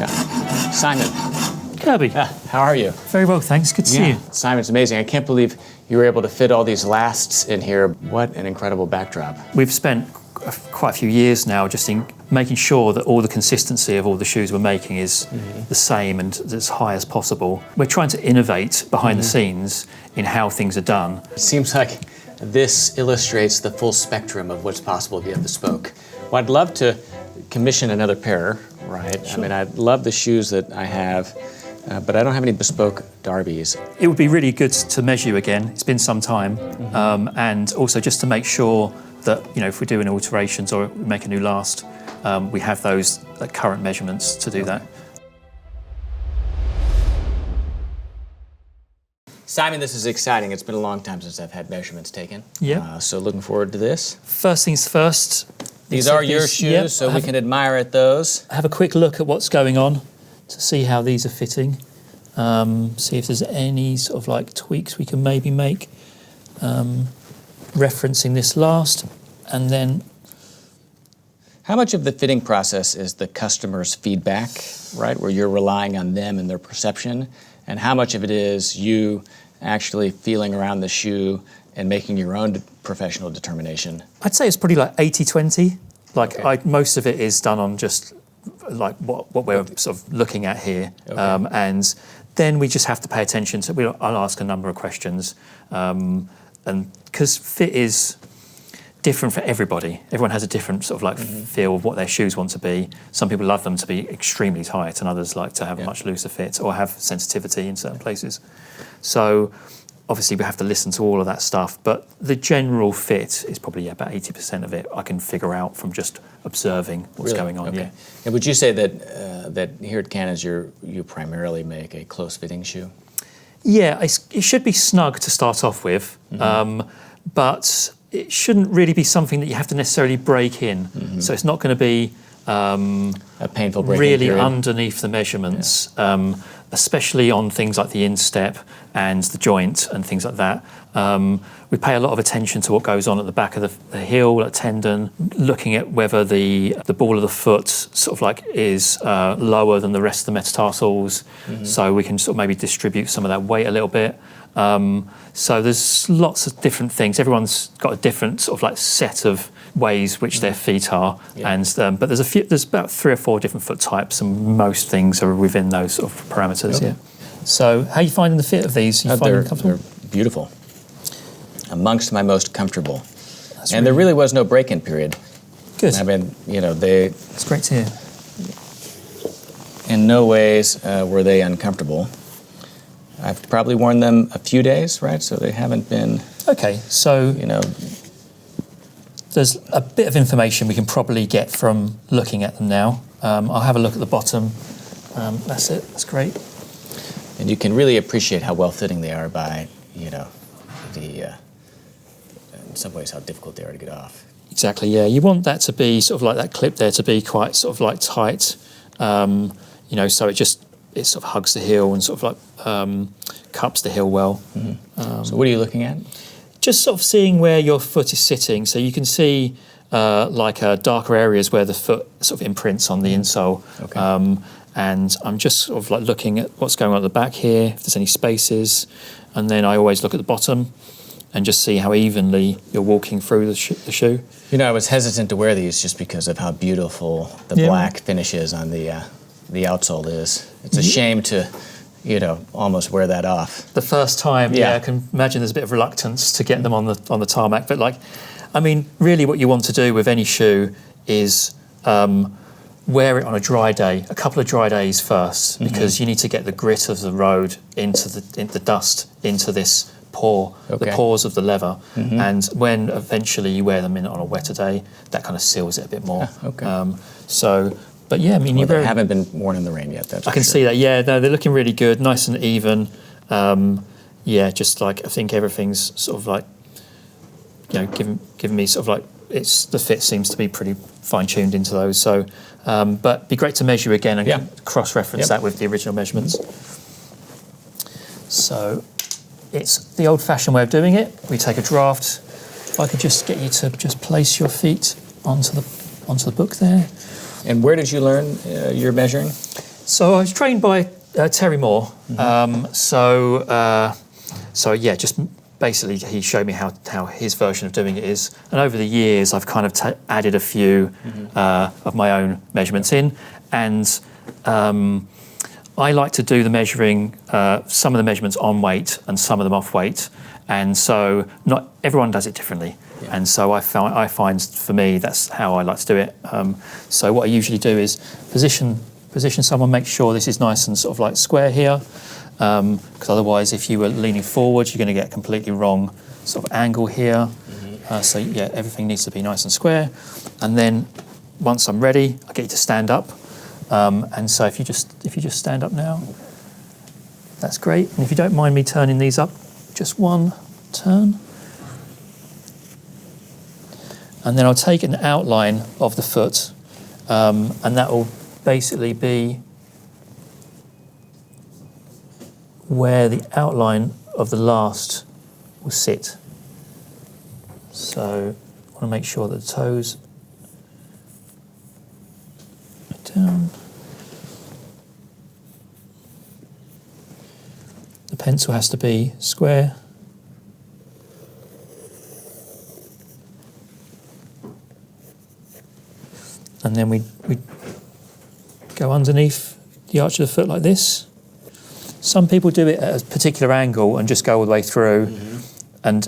Yeah. Simon. Kirby. How are you? Very well, thanks. Good to see you. Simon, it's amazing. I can't believe you were able to fit all these lasts in here. What an incredible backdrop. We've spent quite a few years now just in making sure that all the consistency of all the shoes we're making is the same and as high as possible. We're trying to innovate behind the scenes in how things are done. It seems like this illustrates the full spectrum of what's possible via Bespoke. Well, I'd love to commission another pair, right? Sure. I mean, I love the shoes that I have, but I don't have any Bespoke Derbies. It would be really good to measure you again. It's been some time, and also just to make sure that, you know, if we're doing alterations or we make a new last, we have those current measurements to do that. Simon, this is exciting. It's been a long time since I've had measurements taken. Yeah. So looking forward to this. First things first. These are your shoes, so we can admire at those. Have a quick look at what's going on to see how these are fitting. See if there's any sort of like tweaks we can maybe make. Referencing this last, and then... How much of the fitting process is the customer's feedback, right, where you're relying on them and their perception, and how much of it is you actually feeling around the shoe and making your own professional determination? I'd say it's pretty like 80-20. Like most of it is done on just like what we're sort of looking at here, and then we just have to pay attention to. I'll ask a number of questions, and because fit is different for everybody. Everyone has a different sort of like feel of what their shoes want to be. Some people love them to be extremely tight, and others like to have a much looser fit or have sensitivity in certain places. So obviously we have to listen to all of that stuff, but the general fit is probably about 80% of it I can figure out from just observing what's going on. Yeah. And would you say that that here at Canons you primarily make a close-fitting shoe? Yeah, it should be snug to start off with, but it shouldn't really be something that you have to necessarily break in. So it's not going to be a painful break-in really period. Underneath the measurements, especially on things like the instep and the joint and things like that. We pay a lot of attention to what goes on at the back of the heel, a tendon, looking at whether the ball of the foot sort of like is lower than the rest of the metatarsals, so we can sort of maybe distribute some of that weight a little bit. So there's lots of different things. Everyone's got a different sort of like set of ways which their feet are, and but there's about 3 or 4 different foot types, and most things are within those sort of parameters. Yeah. So how are you finding the fit of these? You find them comfortable? They're beautiful. Amongst my most comfortable. And there really was no break-in period. Good. I mean, you know, It's great to hear. In no ways were they uncomfortable. I've probably worn them a few days, right? So they haven't been... Okay, so... You know... There's a bit of information we can probably get from looking at them now. I'll have a look at the bottom. That's it, that's great. And you can really appreciate how well-fitting they are by, you know, in some ways how difficult they are to get off. Exactly, yeah. You want that to be sort of like that clip there to be quite sort of like tight, you know, so it sort of hugs the heel and sort of like cups the heel well. So what are you looking at? Just sort of seeing where your foot is sitting. So you can see like darker areas where the foot sort of imprints on the insole. And I'm just sort of like looking at what's going on at the back here, if there's any spaces. And then I always look at the bottom and just see how evenly you're walking through the shoe. You know, I was hesitant to wear these just because of how beautiful the black finish is on the outsole is. It's a shame to, you know, almost wear that off. The first time, I can imagine there's a bit of reluctance to get them on the tarmac. But like, I mean, really what you want to do with any shoe is wear it on a dry day, a couple of dry days first, because you need to get the grit of the road into the dust, into this pore, the pores of the leather. And when eventually you wear them in on a wetter day, that kind of seals it a bit more. But yeah, I mean, they haven't been worn in the rain yet. That's I can see that. Yeah, no, they're looking really good, nice and even. Yeah, just like I think everything's sort of like, you know, giving me sort of like the fit seems to be pretty fine tuned into those. So, but it'd be great to measure again and cross-reference that with the original measurements. So, it's the old-fashioned way of doing it. We take a draft. If I could just get you to just place your feet onto the book there. And where did you learn your measuring? So I was trained by Terry Moore. So yeah, just basically he showed me how his version of doing it is. And over the years, I've kind of added a few of my own measurements in. And I like to do the measuring, some of the measurements on weight and some of them off weight. And so not everyone does it differently. Yeah. And so I find for me, that's how I like to do it. So what I usually do is position someone, make sure this is nice and sort of like square here. Because otherwise, if you were leaning forward, you're going to get a completely wrong sort of angle here. So yeah, everything needs to be nice and square. And then once I'm ready, I get you to stand up. And so if you just stand up now, that's great. And if you don't mind me turning these up, just one turn. And then I'll take an outline of the foot, and that will basically be where the outline of the last will sit. So I want to make sure that the toes are down. The pencil has to be square. And then we go underneath the arch of the foot like this. Some people do it at a particular angle and just go all the way through. And,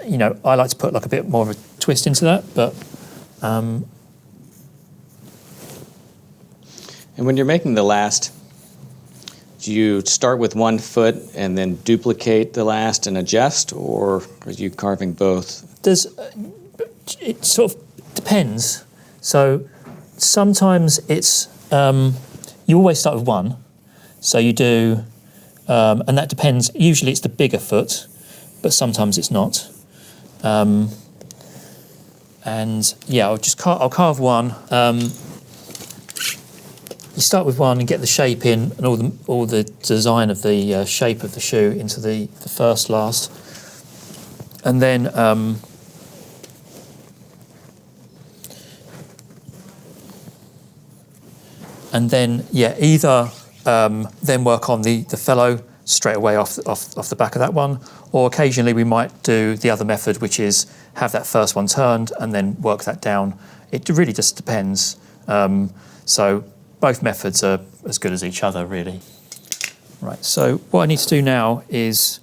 you know, I like to put like a bit more of a twist into that, but... And when you're making the last, do you start with one foot and then duplicate the last and adjust, or are you carving both? It sort of depends. So sometimes it's, you always start with one. So you do, and that depends. Usually it's the bigger foot, but sometimes it's not. And yeah, I'll carve one. You start with one and get the shape in, and all the design of the shape of the shoe into the first last, and then yeah, either then work on the fellow straight away off the back of that one, or occasionally we might do the other method, which is have that first one turned and then work that down. It really just depends. So both methods are as good as each other, really. Right, so what I need to do now is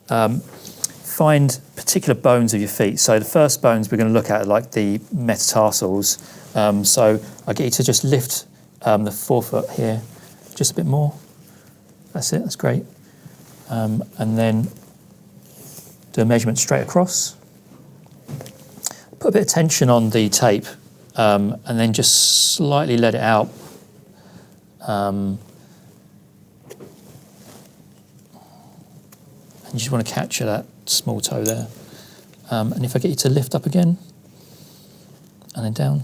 find particular bones of your feet. So the first bones we're going to look at are like the metatarsals. So I get you to just lift the forefoot here just a bit more. That's it, that's great. And then do a measurement straight across. Put a bit of tension on the tape, and then just slightly let it out. And you just want to capture that small toe there. And if I get you to lift up again, and then down.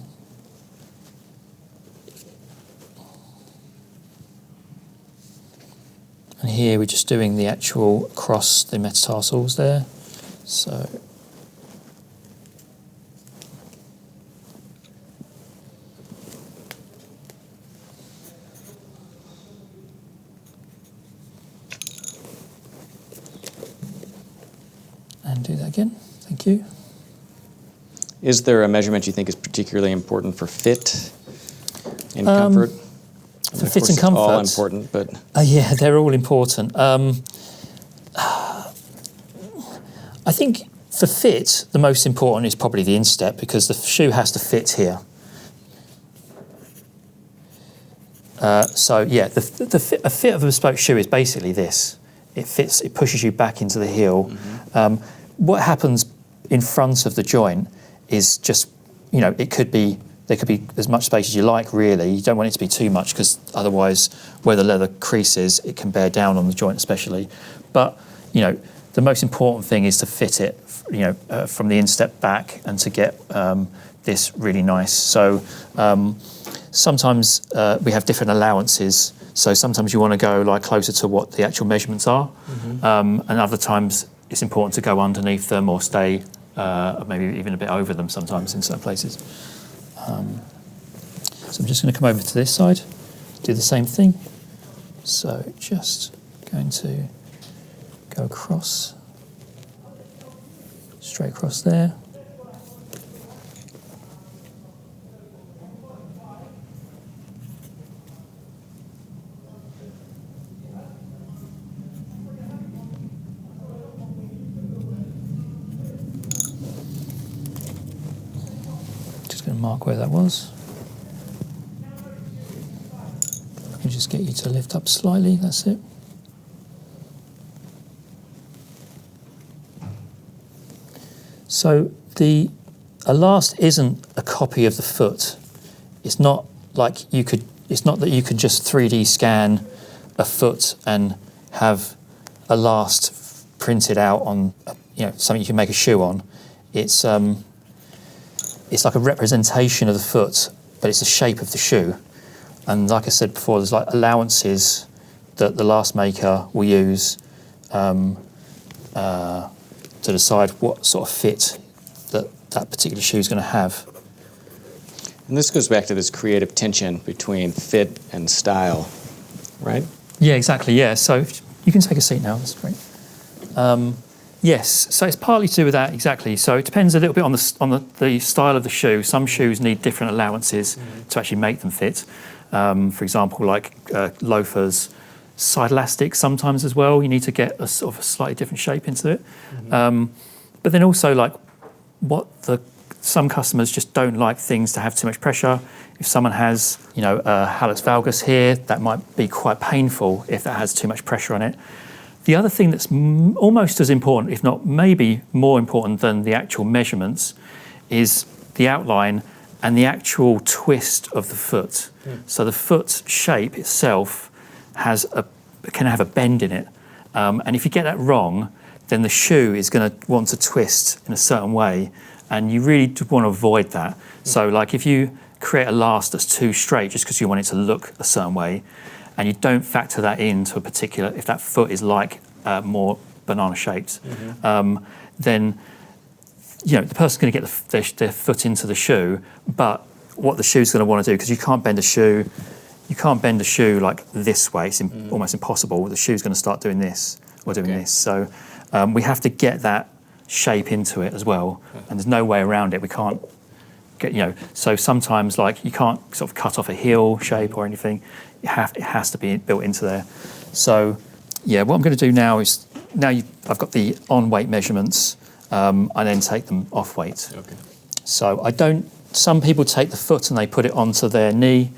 And here we're just doing the actual across the metatarsals there. So and do that again. Thank you. Is there a measurement you think is particularly important for fit and comfort? For fit and comfort, all important, but yeah, they're all important. I think for fit, the most important is probably the instep, because the shoe has to fit here. So yeah, a fit of a bespoke shoe is basically this. It fits. It pushes you back into the heel. What happens in front of the joint is just, you know, there could be as much space as you like, really. You don't want it to be too much, because otherwise, where the leather creases, it can bear down on the joint especially. But, you know, the most important thing is to fit it, you know, from the instep back, and to get this really nice. So sometimes we have different allowances. So sometimes you want to go like closer to what the actual measurements are. And other times it's important to go underneath them or stay maybe even a bit over them sometimes in certain places. So I'm just going to come over to this side, do the same thing. So just going to go across, straight across there. Just going to mark where that was. Let me just get you to lift up slightly, that's it. So a last isn't a copy of the foot. It's not like it's not that you could just 3D scan a foot and have a last printed out on, something you can make a shoe on. It's like a representation of the foot, but it's the shape of the shoe. And like I said before, there's like allowances that the last maker will use to decide what sort of fit that particular shoe is going to have. And this goes back to this creative tension between fit and style, right? Yeah, exactly, yeah. So you can take a seat now, that's great. Yes, so it's partly to do with that, exactly. So it depends a little bit on the style of the shoe. Some shoes need different allowances to actually make them fit. For example, like loafers, side elastics sometimes as well. You need to get a sort of a slightly different shape into it. But then also like some customers just don't like things to have too much pressure. If someone has, a hallux valgus here, that might be quite painful if that has too much pressure on it. The other thing that's almost as important, if not maybe more important than the actual measurements, is the outline and the actual twist of the foot. So the foot shape itself can have a bend in it. And if you get that wrong, then the shoe is going to want to twist in a certain way, and you really want to avoid that. So like if you create a last that's too straight just because you want it to look a certain way, and you don't factor that into a particular, if that foot is like more banana shaped, then the person's going to get their foot into the shoe, but what the shoe's going to want to do, because you can't bend a shoe like this way, it's almost impossible. The shoe's going to start doing this or doing this. So we have to get that shape into it as well, and there's no way around it. We can't get, so sometimes like you can't sort of cut off a heel shape or anything. It has to be built into there. So yeah, what I'm going to do now is, I've got the on-weight measurements, I then take them off-weight. Okay. So some people take the foot and they put it onto their knee.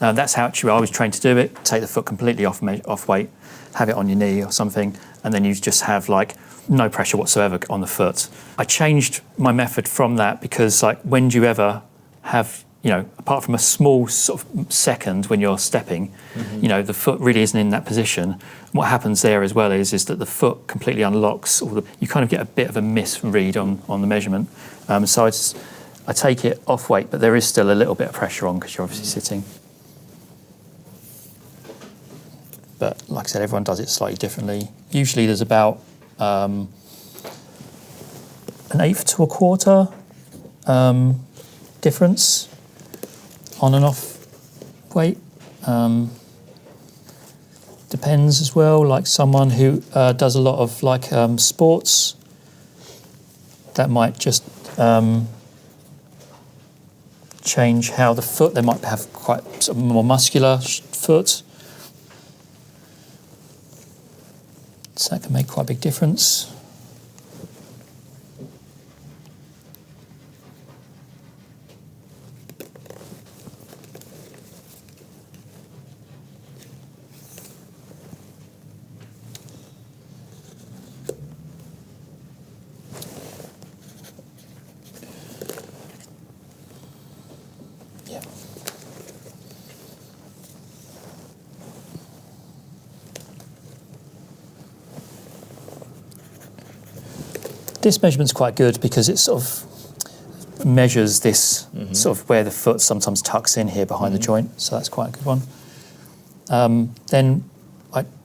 That's how actually I was trained to do it. Take the foot completely off weight, have it on your knee or something, and then you just have like no pressure whatsoever on the foot. I changed my method from that because like when do you ever have, apart from a small sort of second when you're stepping, the foot really isn't in that position. What happens there as well is that the foot completely unlocks, you kind of get a bit of a misread on the measurement. So I take it off weight, but there is still a little bit of pressure on because you're obviously sitting. But like I said, everyone does it slightly differently. Usually there's about an 1/8 to 1/4 difference on and off weight. Depends as well, like someone who does a lot of like sports, that might just change how the foot, they might have quite sort of more muscular foot. So that can make quite a big difference. This measurement's quite good because it sort of measures this sort of where the foot sometimes tucks in here behind the joint, so that's quite a good one. Then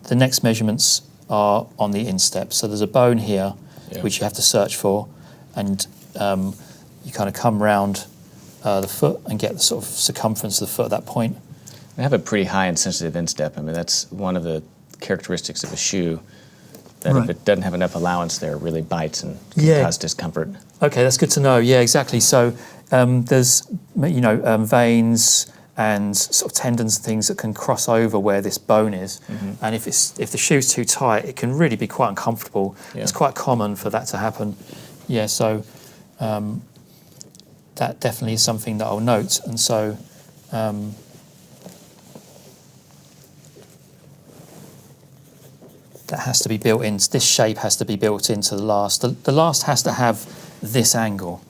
the next measurements are on the instep. So there's a bone here which you have to search for, and you kind of come round the foot and get the sort of circumference of the foot at that point. They have a pretty high and sensitive instep. I mean, that's one of the characteristics of a shoe, that if it doesn't have enough allowance there, it really bites and can cause discomfort. Okay, that's good to know. Yeah, exactly. So there's, veins and sort of tendons and things that can cross over where this bone is. And if the shoe's too tight, it can really be quite uncomfortable. Yeah. It's quite common for that to happen. Yeah, so that definitely is something that I'll note. And so that has to be built in. This shape has to be built into the last. The last has to have this angle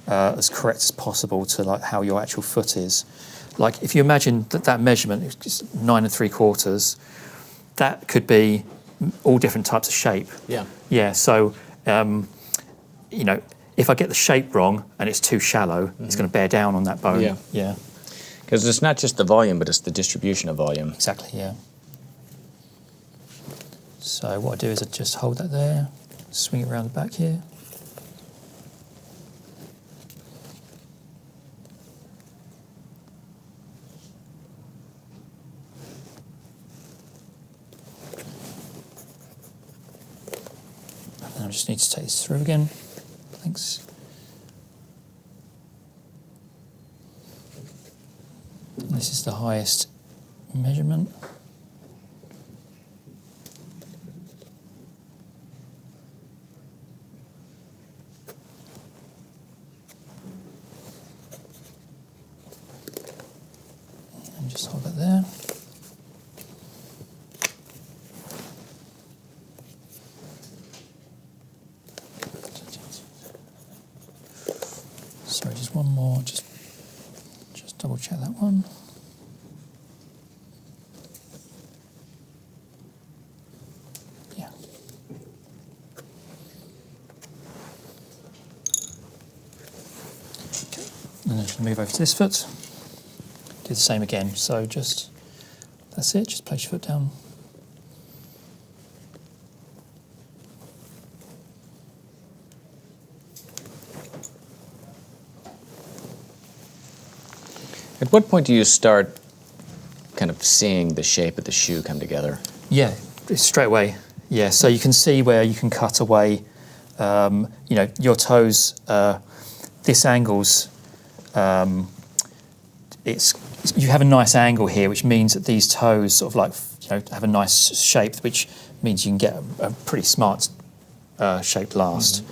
as correct as possible to like how your actual foot is. Like if you imagine that measurement is 9 3/4, that could be all different types of shape. Yeah. Yeah. So if I get the shape wrong and it's too shallow, it's going to bear down on that bone. Yeah. Yeah. Because it's not just the volume, but it's the distribution of volume. Exactly. Yeah. So what I do is I just hold that there, swing it around the back here. And then I just need to take this through again. Thanks. And this is the highest measurement. Just hold that there. Sorry, just one more. Just double check that one. Yeah. Okay. And then just move over to this foot. Do the same again. So that's it, just place your foot down. At what point do you start kind of seeing the shape of the shoe come together? Yeah, straight away. Yeah, so you can see where you can cut away, your toes, this angle's, you have a nice angle here, which means that these toes sort of like have a nice shape, which means you can get a pretty smart shaped last.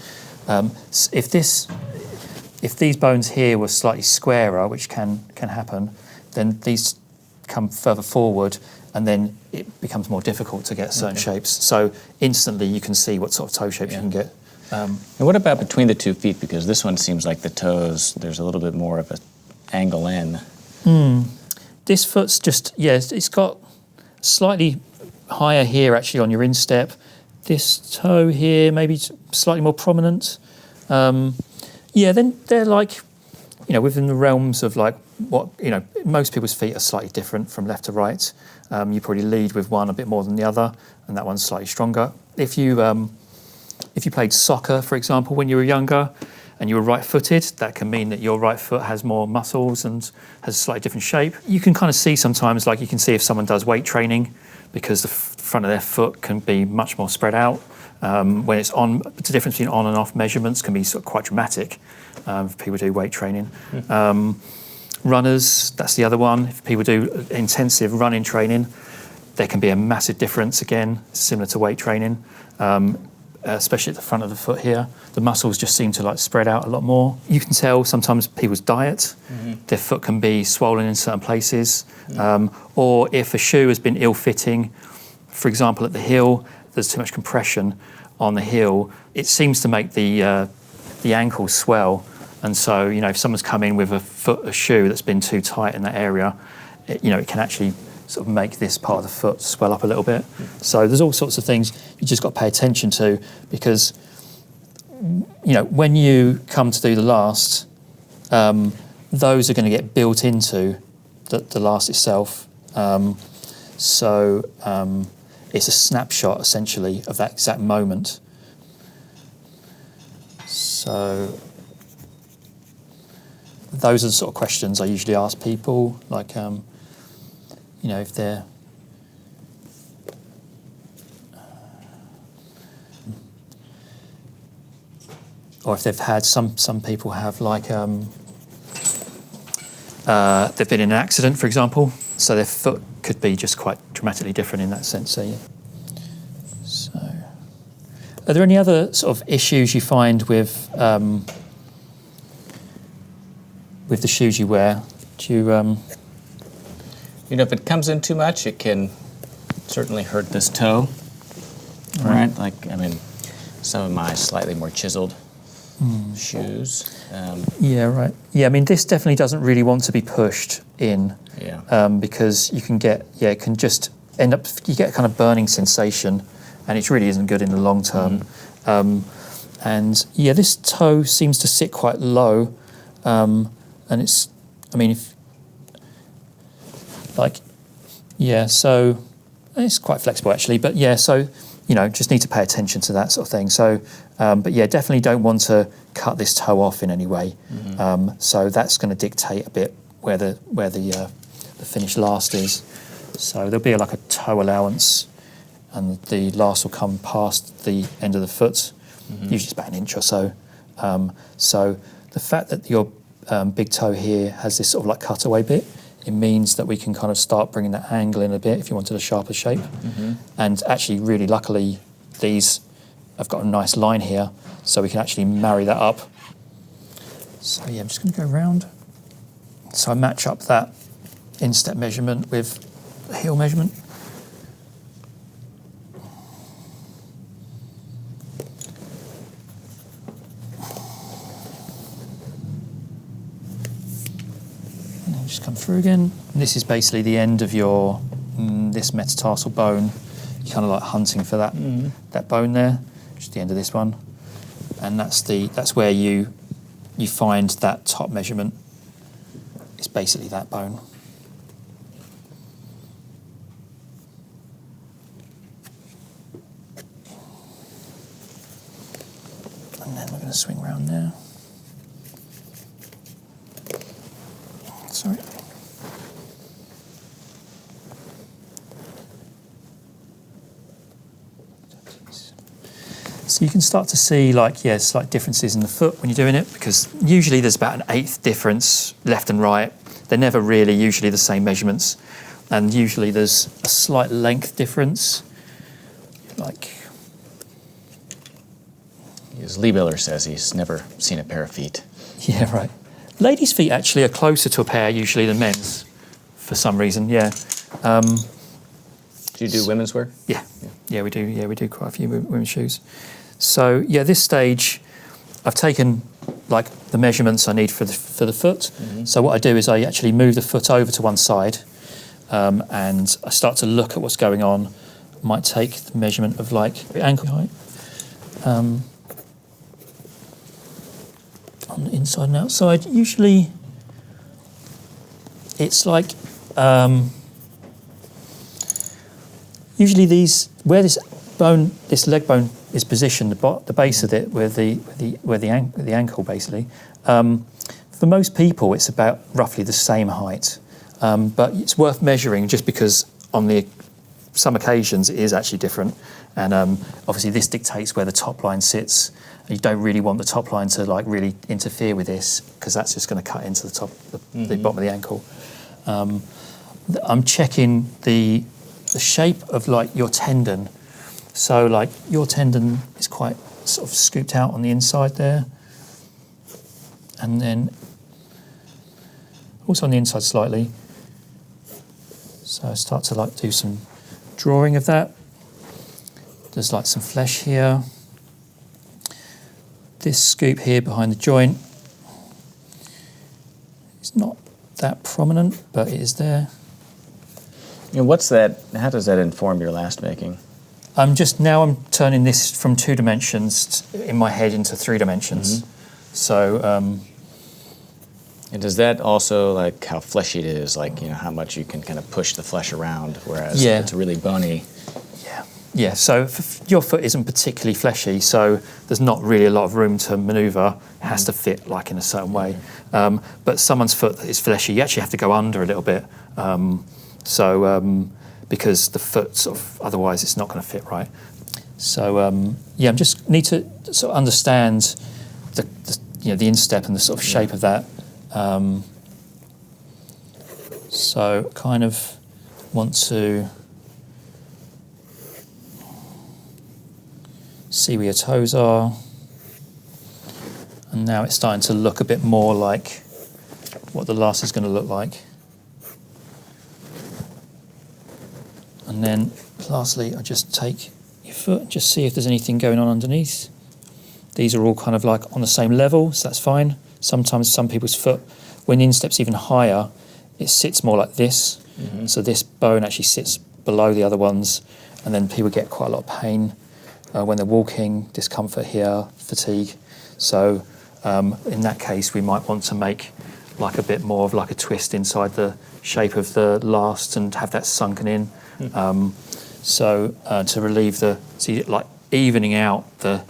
If these bones here were slightly squarer, which can happen, then these come further forward, and then it becomes more difficult to get certain shapes. So instantly you can see what sort of toe shapes you can get. And what about between the 2 feet? Because this one seems like the toes, there's a little bit more of an angle in. This foot's it's got slightly higher here actually on your instep. This toe here maybe slightly more prominent. Then they're like, within the realms of like what, most people's feet are slightly different from left to right. You probably lead with one a bit more than the other, and that one's slightly stronger. If you played soccer, for example, when you were younger, and you were right-footed, that can mean that your right foot has more muscles and has a slightly different shape. You can kind of see sometimes, like you can see if someone does weight training, because the front of their foot can be much more spread out. When it's on, the difference between on and off measurements can be sort of quite dramatic if people do weight training. Runners, that's the other one. If people do intensive running training, there can be a massive difference, again, similar to weight training. Especially at the front of the foot here, the muscles just seem to like spread out a lot more. You can tell sometimes people's diet, their foot can be swollen in certain places, or if a shoe has been ill-fitting, for example at the heel, there's too much compression on the heel, it seems to make the ankle swell, and so if someone's come in with a shoe that's been too tight in that area, it can actually sort of make this part of the foot swell up a little bit. So there's all sorts of things you just got to pay attention to, because when you come to do the last, those are going to get built into the last itself. So it's a snapshot essentially of that exact moment. So those are the sort of questions I usually ask people, like you know, if they're or if they've had some people have like they've been in an accident, for example, so their foot could be just quite dramatically different in that sense. So, yeah. So, are there any other sort of issues you find with the shoes you wear? Do you You know, if it comes in too much, it can certainly hurt this toe, right? Like, I mean, some of my slightly more chiseled shoes. Yeah, right. Yeah, I mean, this definitely doesn't really want to be pushed in. Yeah. Because you can get, it can just end up, you get a kind of burning sensation, and it really isn't good in the long term. And yeah, this toe seems to sit quite low, and it's, I mean, if, like, yeah, so it's quite flexible actually, but yeah, so, you know, just need to pay attention to that sort of thing. So, but yeah, definitely don't want to cut this toe off in any way. So that's going to dictate a bit where the finished last is. So there'll be like a toe allowance, and the last will come past the end of the foot. Usually it's about an inch or so. So the fact that your big toe here has this sort of like cutaway bit, it means that we can kind of start bringing that angle in a bit if you wanted a sharper shape. And actually, really luckily, these have got a nice line here, so we can actually marry that up. So yeah, I'm just going to go around. So I match up that instep measurement with the heel measurement. And then just come through again. And this is basically the end of your this metatarsal bone. You're kind of like hunting for that that bone there, which is the end of this one, and that's where you find that top measurement. It's basically that bone. And then we're going to swing around there. Sorry. So you can start to see slight differences in the foot when you're doing it, because usually there's about an 1/8 difference left and right. They're never really usually the same measurements, and usually there's a slight length difference. Like, As Lee Miller says, he's never seen a pair of feet. yeah, right. Ladies' feet actually are closer to a pair usually than men's, for some reason. Yeah. Do you do women's wear? Yeah, we do. Yeah, we do quite a few women's shoes. So yeah, this stage, I've taken like the measurements I need for the foot. So what I do is I actually move the foot over to one side, and I start to look at what's going on. Might take the measurement of like ankle height, on the inside and outside. Usually, it's like. Usually where this leg bone is positioned, the base of it, where the ankle basically. For most people, it's about roughly the same height, but it's worth measuring just because on some occasions it is actually different, and obviously this dictates where the top line sits. You don't really want the top line to like really interfere with this, because that's just going to cut into the top, the bottom of the ankle. I'm checking the shape of like your tendon. So like your tendon is quite sort of scooped out on the inside there, and then also on the inside slightly. So I start to like do some drawing of that. There's like some flesh here. This scoop here behind the joint is not that prominent, but it is there. And what's that? How does that inform your last making? I'm turning this from 2 dimensions in my head into 3 dimensions. So, and does that also, like how fleshy it is, like, you know, how much you can kind of push the flesh around, whereas if it's really bony. Yeah. So your foot isn't particularly fleshy, so there's not really a lot of room to manoeuvre. It has to fit like in a certain way. But someone's foot that is fleshy, you actually have to go under a little bit. So because the foot sort of otherwise it's not going to fit right. So yeah, I just need to sort of understand the instep and the sort of shape of that. So kind of want to see where your toes are. And now it's starting to look a bit more like what the last is going to look like. And then lastly, I just take your foot and just see if there's anything going on underneath. These are all kind of like on the same level, so that's fine. Sometimes some people's foot, when the instep's even higher, it sits more like this. Mm-hmm. So this bone actually sits below the other ones, and then people get quite a lot of pain when they're walking, discomfort here, fatigue. So in that case, we might want to make like a bit more of like a twist inside the shape of the last and have that sunken in. So to relieve like evening out the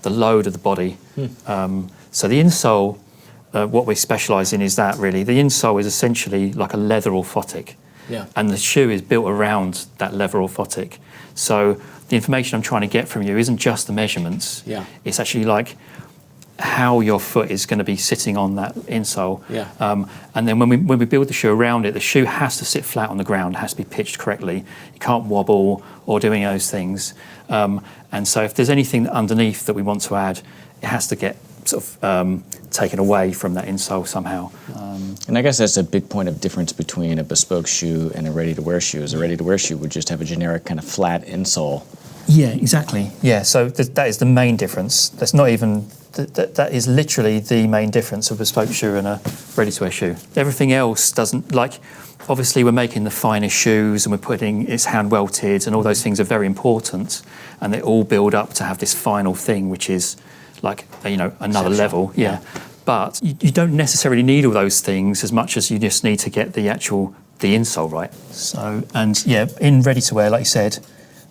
load of the body. So the insole, what we specialise in is that really. The insole is essentially like a leather orthotic. Yeah. And the shoe is built around that leather orthotic. So the information I'm trying to get from you isn't just the measurements. Yeah. It's actually like how your foot is going to be sitting on that insole. Yeah. And then when we build the shoe around it, the shoe has to sit flat on the ground, has to be pitched correctly. It can't wobble or do any of those things. And so if there's anything underneath that we want to add, it has to get sort of taken away from that insole somehow. And I guess that's a big point of difference between a bespoke shoe and a ready-to-wear shoe. Is a ready-to-wear shoe would just have a generic kind of flat insole. Yeah, exactly. Yeah, so that is the main difference. That's not even... That is literally the main difference of a bespoke shoe and a ready-to-wear shoe. Everything else doesn't, like, obviously we're making the finest shoes and we're putting, it's hand welted and all those things are very important, and they all build up to have this final thing, which is like, another level. Yeah. But you don't necessarily need all those things as much as you just need to get the insole right. So, and yeah, in ready-to-wear, like you said,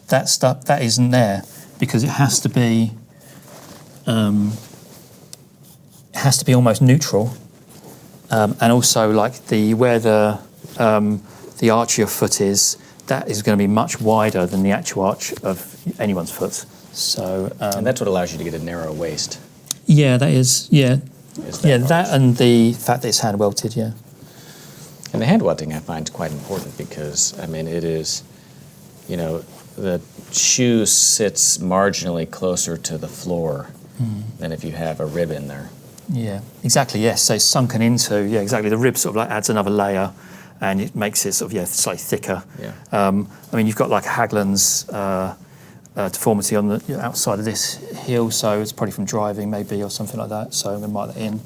that stuff, that isn't there because it has to be almost neutral, and also like where the arch of your foot is, that is going to be much wider than the actual arch of anyone's foot. So and that's what allows you to get a narrow waist. Yeah, that is. Yeah, that and the fact that it's hand welted. Yeah, and the hand welting I find quite important because I mean it is, the shoe sits marginally closer to the floor than if you have a rib in there. Yeah, exactly, yes. So it's sunken into, exactly. The rib sort of like adds another layer and it makes it sort of, slightly thicker. Yeah. I mean, you've got like a Hagland's deformity on the outside of this heel, so it's probably from driving maybe or something like that. So I'm going to mark that in.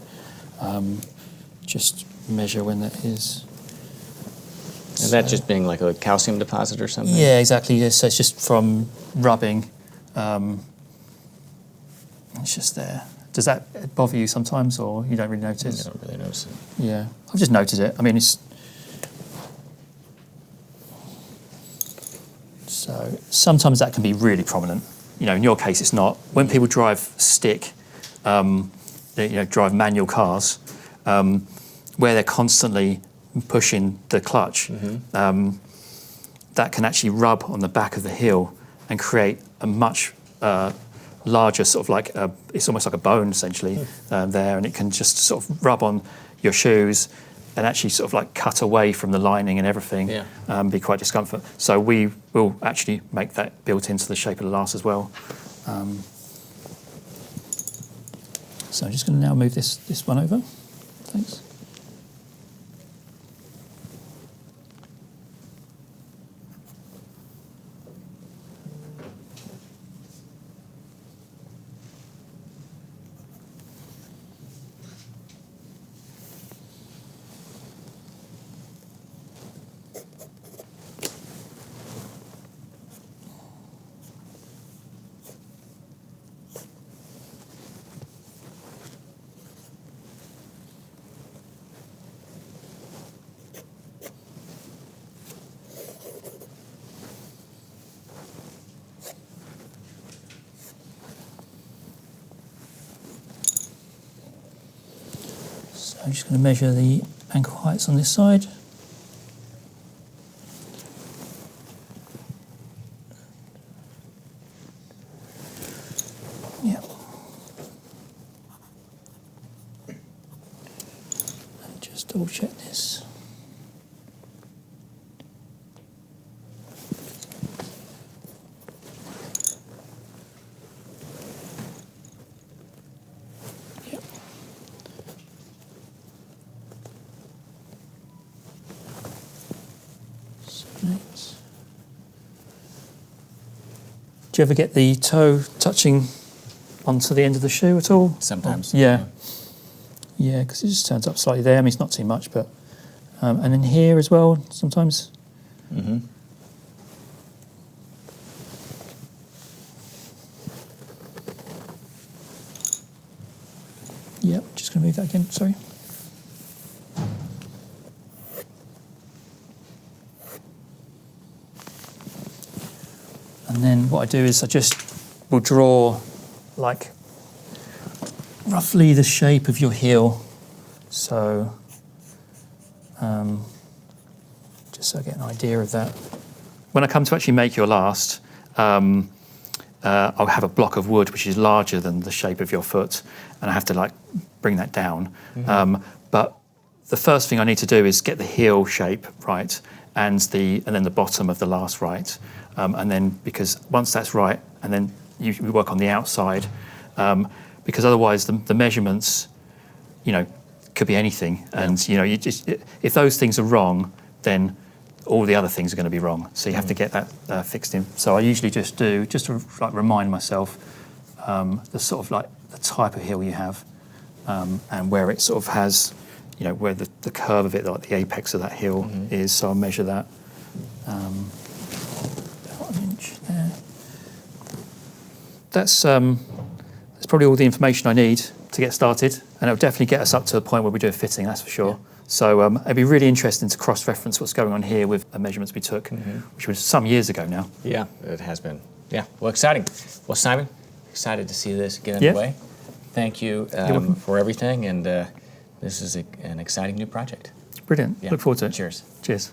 Just measure when that is. And that just being like a calcium deposit or something? Yeah, exactly. Yeah. So it's just from rubbing. It's just there. Does that bother you sometimes, or you don't really notice? I don't really notice it. Yeah, I've just noticed it. I mean, so sometimes that can be really prominent. In your case, it's not. When people drive stick, drive manual cars, where they're constantly pushing the clutch, that can actually rub on the back of the heel and create a much larger sort of like it's almost like a bone essentially there, and it can just sort of rub on your shoes and actually sort of like cut away from the lining and everything, be quite discomfort. So we will actually make that built into the shape of the last as well. So I'm just going to now move this one over. Thanks. I'm just going to measure the ankle heights on this side. double check this. Yep. Nice. Do you ever get the toe touching onto the end of the shoe at all? Sometimes. Yeah. Yeah, because it just turns up slightly there. I mean, it's not too much, but... and then here as well, sometimes. Mm-hmm. Yep, just going to move that again, sorry. And then what I do is I just will draw, like, roughly the shape of your heel. So, just so I get an idea of that. When I come to actually make your last, I'll have a block of wood which is larger than the shape of your foot, and I have to like bring that down. Mm-hmm. But the first thing I need to do is get the heel shape right, and then the bottom of the last right, and then because once that's right, and then we work on the outside, because otherwise the measurements, could be anything, and you just if those things are wrong, then all the other things are going to be wrong. So you have to get that fixed in. So I usually just to like remind myself the sort of like the type of heel you have, and where it sort of has, where the curve of it, like the apex of that heel is. So I'll measure that. About an inch there. That's probably all the information I need to get started, and it'll definitely get us up to a point where we do a fitting, that's for sure. Yeah. So it'd be really interesting to cross-reference what's going on here with the measurements we took, which was some years ago now. Yeah, it has been. Yeah, well, exciting. Well, Simon, excited to see this get underway. Thank you for everything, and this is an exciting new project. Brilliant. Look forward to it. Cheers. Cheers.